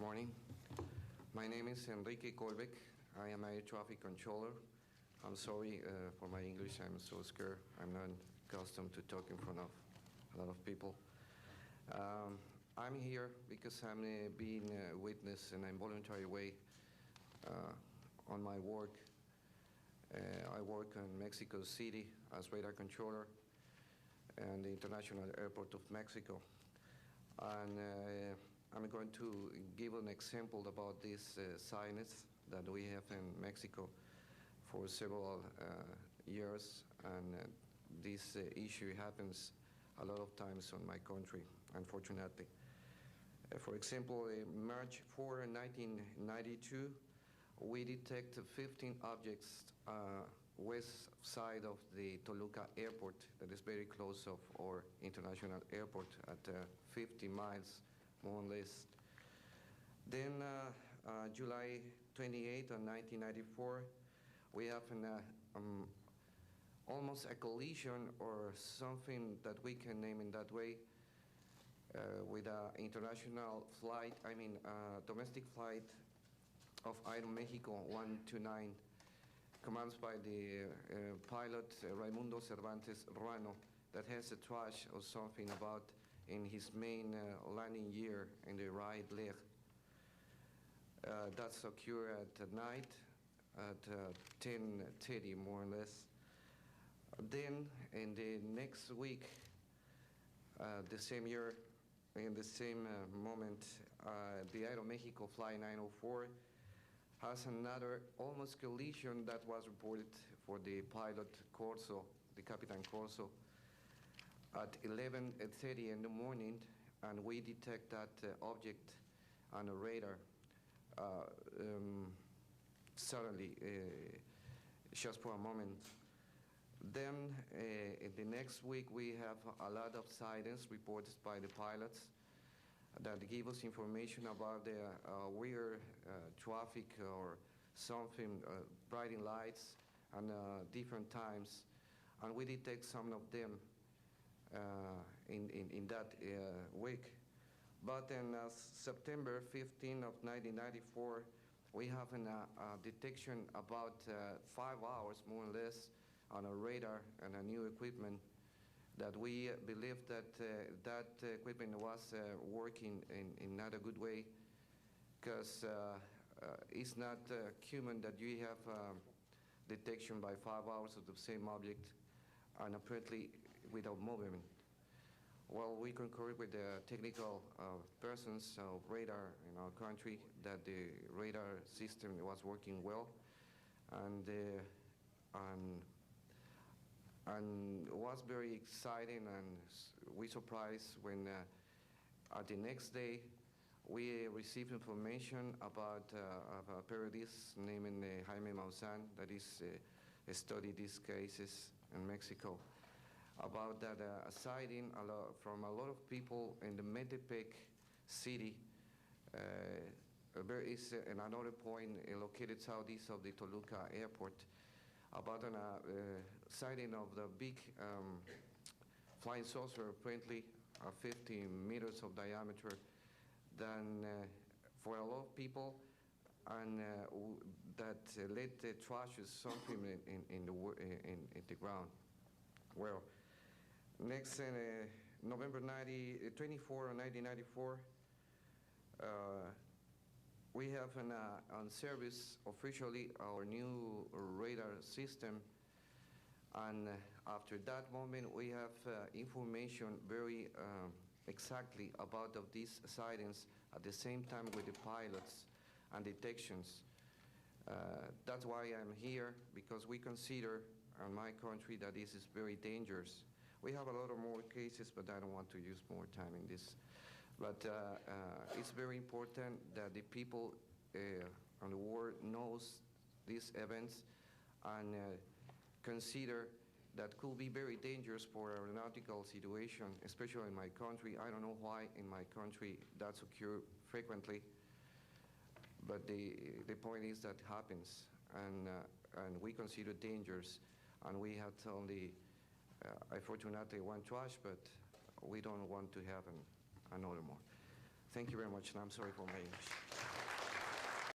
morning. My name is Enrique Kolbeck. I am air traffic controller. I'm sorry for my English. I'm so scared. I'm not accustomed to talk in front of a lot of people. I'm here because I'm being a witness in an involuntary way on my work. I work in Mexico City as radar controller and the International Airport of Mexico. And I'm going to give an example about this silence that we have in Mexico for several years, and this issue happens a lot of times on my country, unfortunately. For example, March 4, 1992, we detected 15 objects west side of the Toluca airport that is very close of our international airport at 50 miles, more or less. Then July 28 of 1994, we have almost a collision or something that we can name in that way with an international flight, domestic flight of Aeromexico 129, commanded by the pilot Raimundo Cervantes Ruano, that has a trash or something about in his main landing gear in the right leg. That's occurred at night at 10:30, more or less. Then in the next week, the same year, in the same moment, the Aeromexico Flight 904 has another almost collision that was reported for the pilot Corso, the Capitan Corso, at 11:30 in the morning, and we detect that object on a radar suddenly, just for a moment. Then in the next week, we have a lot of sightings reported by the pilots that give us information about the weird traffic or something, brighting lights and different times, and we detect some of them in that week. But in September 15 of 1994, we have a detection about 5 hours, more or less, on a radar and a new equipment that we believe that that equipment was working in not a good way, because it's not human that you have detection by 5 hours of the same object and apparently without movement. Well, we concur with the technical persons of radar in our country that the radar system was working well, and it was very exciting, and we surprised when at the next day we received information about a periodist named Jaime Maussan that is studied these cases in Mexico, about that a sighting from a lot of people in the Metepec city. There is another point located southeast of the Toluca airport, about a sighting of the big flying saucer, apparently 50 meters of diameter, then for a lot of people, and that led the trash is something in the ground. Well, next November 24 of 1994, we have on service officially our new radar system, and after that moment we have information very exactly about of these sightings at the same time with the pilots and detections. That's why I'm here, because we consider in my country that this is very dangerous. We have a lot of more cases, but I don't want to use more time in this. But it's very important that the people on the world knows these events and consider that could be very dangerous for aeronautical situation, especially in my country. I don't know why in my country that's occur frequently, but the point is that happens, and we consider dangers, and we had only, unfortunately, one trash, but we don't want to have another more. Thank you very much, and I'm sorry for my English.